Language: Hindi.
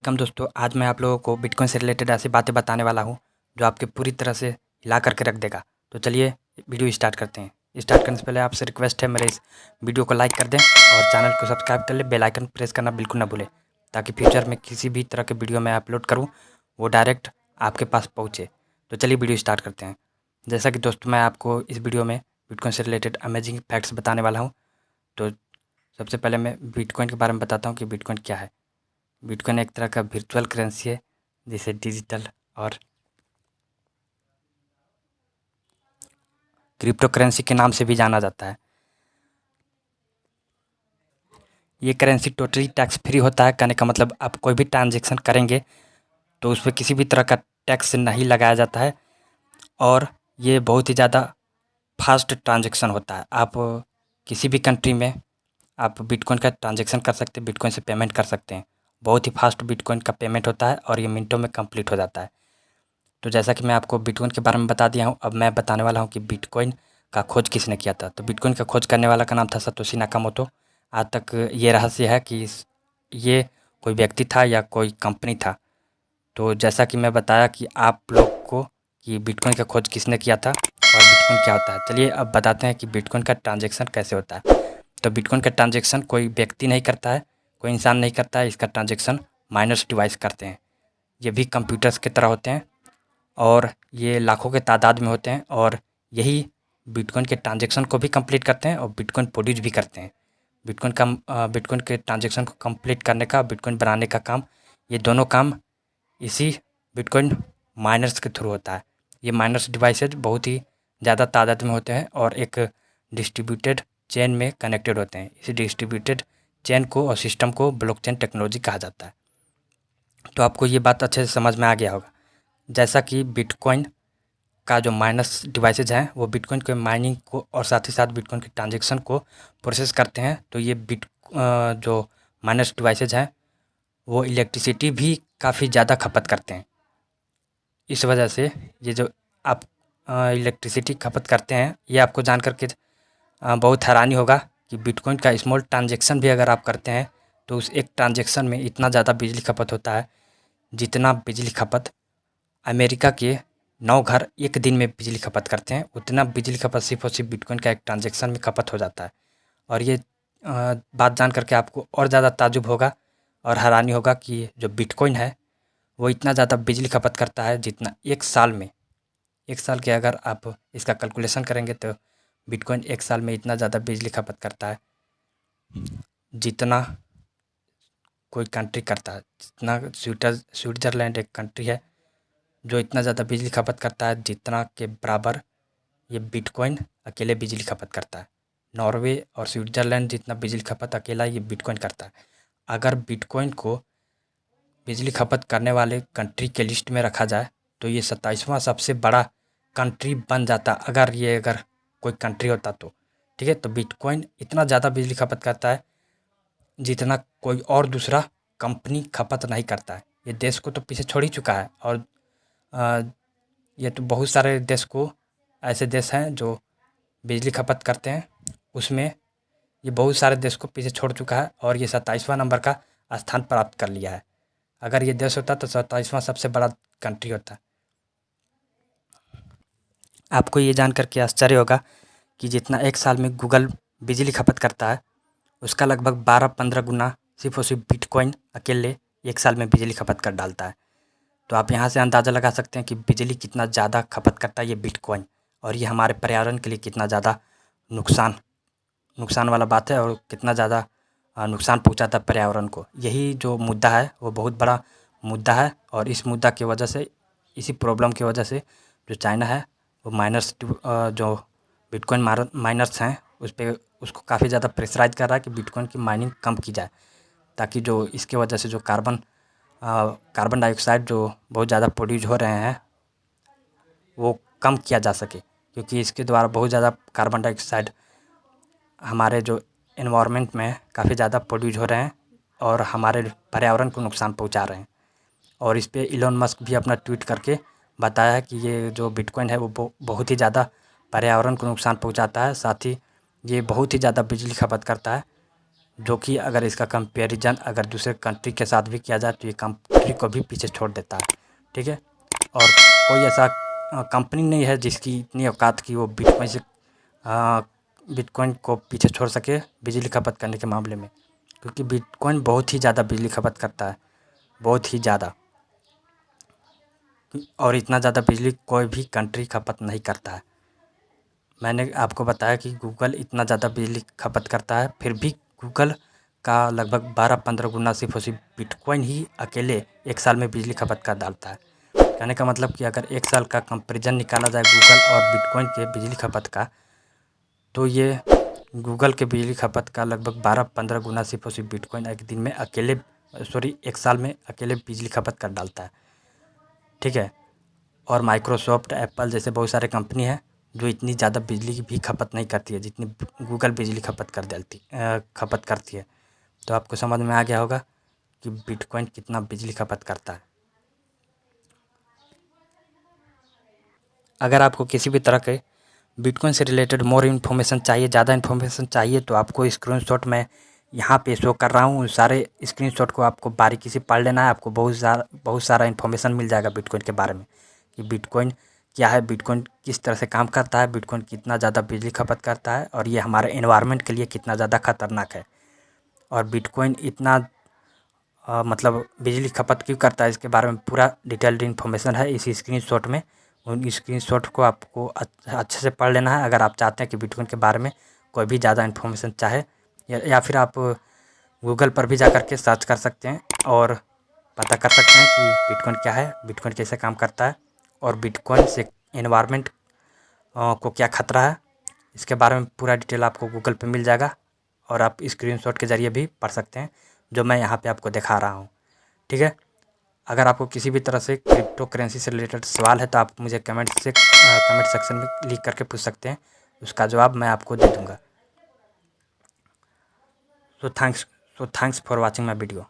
कम दोस्तों, आज मैं आप लोगों को बिटकॉइन से रिलेटेड ऐसी बातें बताने वाला हूँ जो आपके पूरी तरह से हिला करके रख देगा। तो चलिए वीडियो स्टार्ट करते हैं। स्टार्ट करने से पहले आपसे रिक्वेस्ट है, मेरे इस वीडियो को लाइक कर दें और चैनल को सब्सक्राइब कर ले। बेल आइकन प्रेस करना बिल्कुल ना भूलें, ताकि फ्यूचर में किसी भी तरह के वीडियो मैं अपलोड करूँ वो डायरेक्ट आपके पास पहुँचे। तो चलिए वीडियो स्टार्ट करते हैं। जैसा कि दोस्तों, मैं आपको इस वीडियो में बिटकॉइन से रिलेटेड अमेजिंग फैक्ट्स बताने वाला हूँ। तो सबसे पहले मैं बिटकॉइन के बारे में बताता हूँ कि बिटकॉइन क्या है। बिटकॉइन एक तरह का वर्चुअल करेंसी है, जिसे डिजिटल और क्रिप्टो करेंसी के नाम से भी जाना जाता है। ये करेंसी टोटली टैक्स फ्री होता है। कहने का मतलब, आप कोई भी ट्रांजेक्शन करेंगे तो उस पर किसी भी तरह का टैक्स नहीं लगाया जाता है, और ये बहुत ही ज़्यादा फास्ट ट्रांजेक्शन होता है। आप किसी भी कंट्री में आप बिटकॉइन का ट्रांजेक्शन कर सकते हैं, बिटकॉइन से पेमेंट कर सकते हैं। बहुत ही फास्ट बिटकॉइन का पेमेंट होता है और ये मिनटों में कंप्लीट हो जाता है। तो जैसा कि मैं आपको बिटकॉइन के बारे में बता दिया हूँ, अब मैं बताने वाला हूँ कि बिटकॉइन का खोज किसने किया था। तो बिटकॉइन का खोज करने वाला का नाम था सतोशी नाकामोटो। आज तक ये रहस्य है कि ये कोई व्यक्ति था या कोई कंपनी था। तो जैसा कि मैं बताया कि आप लोग को कि बिटकॉइन का खोज किसने किया था और बिटकॉइन क्या होता है, चलिए अब बताते हैं कि बिटकॉइन का ट्रांजेक्शन कैसे होता है। तो बिटकॉइन का ट्रांजेक्शन कोई व्यक्ति नहीं करता है, कोई इंसान नहीं करता है। इसका ट्रांजेक्शन माइनर्स डिवाइस करते हैं। ये भी कंप्यूटर्स की तरह होते हैं और ये लाखों के तादाद में होते हैं, और यही बिटकॉइन के ट्रांजेक्शन को भी कंप्लीट करते हैं और बिटकॉइन प्रोड्यूस भी करते हैं। बिटकॉइन के ट्रांजेक्शन को कंप्लीट करने का, बिटकॉइन बनाने का काम, ये दोनों काम इसी बिटकॉइन माइनर्स के थ्रू होता है। ये माइनर्स डिवाइसेज बहुत ही ज़्यादा तादाद में होते हैं और एक डिस्ट्रीब्यूटेड चेन में कनेक्टेड होते हैं। इसी डिस्ट्रीब्यूटेड चेन को और सिस्टम को ब्लॉकचेन टेक्नोलॉजी कहा जाता है। तो आपको ये बात अच्छे से समझ में आ गया होगा। जैसा कि बिटकॉइन का जो माइनस डिवाइसेज हैं वो बिटकॉइन के माइनिंग को और साथ ही साथ बिटकॉइन के ट्रांजेक्शन को प्रोसेस करते हैं। तो ये जो माइनस डिवाइसेज हैं वो इलेक्ट्रिसिटी भी काफ़ी ज़्यादा खपत करते हैं। इस वजह से ये जो आप इलेक्ट्रिसिटी खपत करते हैं, ये आपको जान करके बहुत हैरानी होगा कि बिटकॉइन का स्मॉल ट्रांजेक्शन भी अगर आप करते हैं तो उस एक ट्रांजेक्शन में इतना ज़्यादा बिजली खपत होता है, जितना बिजली खपत अमेरिका के 9 घर एक दिन में बिजली खपत करते हैं, उतना बिजली खपत सिर्फ और सिर्फ बिटकॉइन का एक ट्रांजेक्शन में खपत हो जाता है। और ये बात जान करके आपको और ज़्यादा ताज्जुब होगा और हैरानी होगा कि जो बिटकॉइन है वो इतना ज़्यादा बिजली खपत करता है, जितना एक साल के अगर आप इसका कैलकुलेशन करेंगे तो बिटकॉइन एक साल में इतना ज़्यादा बिजली खपत करता है जितना कोई कंट्री करता है। जितना स्विट्ज़रलैंड एक कंट्री है जो इतना ज़्यादा बिजली खपत करता है, जितना के बराबर ये बिटकॉइन अकेले बिजली खपत करता है। नॉर्वे और स्विट्ज़रलैंड जितना बिजली खपत अकेला ये बिटकॉइन करता है। अगर बिटकॉइन को बिजली खपत करने वाले कंट्री के लिस्ट में रखा जाए तो ये 27वां सबसे बड़ा कंट्री बन जाता, अगर कोई कंट्री होता तो। ठीक है, तो बिटकॉइन इतना ज़्यादा बिजली खपत करता है जितना कोई और दूसरा कंपनी खपत नहीं करता है। ये देश को तो पीछे छोड़ ही चुका है, और ये तो बहुत सारे देश को, ऐसे देश हैं जो बिजली खपत करते हैं, उसमें ये बहुत सारे देश को पीछे छोड़ चुका है और ये 27वां नंबर का स्थान प्राप्त कर लिया है। अगर ये देश होता तो 27वां सबसे बड़ा कंट्री होता। आपको ये जानकर के आश्चर्य होगा कि जितना एक साल में गूगल बिजली खपत करता है, उसका लगभग 12-15 गुना सिर्फ और सिर्फ बिटकॉइन अकेले एक साल में बिजली खपत कर डालता है। तो आप यहाँ से अंदाज़ा लगा सकते हैं कि बिजली कितना ज़्यादा खपत करता है ये बिटकॉइन, और ये हमारे पर्यावरण के लिए कितना ज़्यादा नुकसान वाला बात है, और कितना ज़्यादा नुकसान पहुँचाता है पर्यावरण को। यही जो मुद्दा है वो बहुत बड़ा मुद्दा है, और इस मुद्दा की वजह से, इसी प्रॉब्लम की वजह से जो चाइना है वो जो बिटकॉइन माइनर्स हैं उसको काफ़ी ज़्यादा प्रेशराइज कर रहा है कि बिटकॉइन की माइनिंग कम की जाए, ताकि जो इसके वजह से जो कार्बन डाइऑक्साइड जो बहुत ज़्यादा प्रोड्यूस हो रहे हैं वो कम किया जा सके। क्योंकि इसके द्वारा बहुत ज़्यादा कार्बन डाइऑक्साइड हमारे जो एनवायरनमेंट में काफ़ी ज़्यादा प्रोड्यूस हो रहे हैं और हमारे पर्यावरण को नुकसान पहुंचा रहे हैं। और इस पे इलॉन मस्क भी अपना ट्वीट करके बताया है कि ये जो बिटकॉइन है वो बहुत ही ज़्यादा पर्यावरण को नुकसान पहुंचाता है, साथ ही ये बहुत ही ज़्यादा बिजली खपत करता है, जो कि अगर इसका कंपैरिजन अगर दूसरे कंट्री के साथ भी किया जाए तो ये कंट्री को भी पीछे छोड़ देता है। ठीक है, और कोई ऐसा कंपनी नहीं है जिसकी इतनी औकात की वो बिटकॉइन को पीछे छोड़ सके बिजली खपत करने के मामले में, क्योंकि बिटकॉइन बहुत ही ज़्यादा बिजली खपत करता है, बहुत ही ज़्यादा, और इतना ज़्यादा बिजली कोई भी कंट्री खपत नहीं करता है। मैंने आपको बताया कि गूगल इतना ज़्यादा बिजली खपत करता है, फिर भी गूगल का लगभग 12-15 गुना सिर्फ और सिर्फ बिटकॉइन ही अकेले एक साल में बिजली खपत कर डालता है। कहने का मतलब कि अगर एक साल का कंपैरिजन निकाला जाए गूगल और बिटकॉइन के बिजली खपत का, तो ये गूगल के बिजली खपत का लगभग 12-15 गुना सिर्फ और सिर्फ बिटकॉइन एक साल में अकेले बिजली खपत कर डालता है। ठीक है, और माइक्रोसॉफ्ट, एप्पल जैसे बहुत सारे कंपनी हैं जो इतनी ज़्यादा बिजली की भी खपत नहीं करती है जितनी गूगल बिजली खपत करती है। तो आपको समझ में आ गया होगा कि बिटकॉइन कितना बिजली खपत करता है। अगर आपको किसी भी तरह के बिटकॉइन से रिलेटेड मोर इन्फॉर्मेशन चाहिए, ज़्यादा इन्फॉर्मेशन चाहिए, तो आपको स्क्रीनशॉट मैं यहाँ पे शो कर रहा हूँ, सारे स्क्रीनशॉट को आपको बारीकी से पढ़ लेना है। आपको बहुत सारा इन्फॉर्मेशन मिल जाएगा बिटकॉइन के बारे में कि बिटकॉइन क्या है, बिटकॉइन किस तरह से काम करता है, बिटकॉइन कितना ज़्यादा बिजली खपत करता है, और ये हमारे एनवायरनमेंट के लिए कितना ज़्यादा खतरनाक है, और बिटकॉइन इतना मतलब बिजली खपत क्यों करता है, इसके बारे में पूरा डिटेल्ड इन्फॉर्मेशन है इस स्क्रीनशॉट में। उन स्क्रीनशॉट को आपको अच्छे से पढ़ लेना है अगर आप चाहते हैं कि बिटकॉइन के बारे में कोई भी ज़्यादा इन्फॉर्मेशन चाहे, या फिर आप गूगल पर भी जा कर के सर्च कर सकते हैं और पता कर सकते हैं कि बिटकॉइन क्या है, बिटकॉइन कैसे काम करता है, और बिटकॉइन से एनवायरनमेंट को क्या खतरा है, इसके बारे में पूरा डिटेल आपको गूगल पे मिल जाएगा, और आप स्क्रीनशॉट के ज़रिए भी पढ़ सकते हैं जो मैं यहाँ पे आपको दिखा रहा हूँ। ठीक है, अगर आपको किसी भी तरह से क्रिप्टो करेंसी से रिलेटेड सवाल है तो आप मुझे कमेंट सेक्शन में लिख करके पूछ सकते हैं, उसका जवाब मैं आपको दे दूँगा। So thanks for watching my video.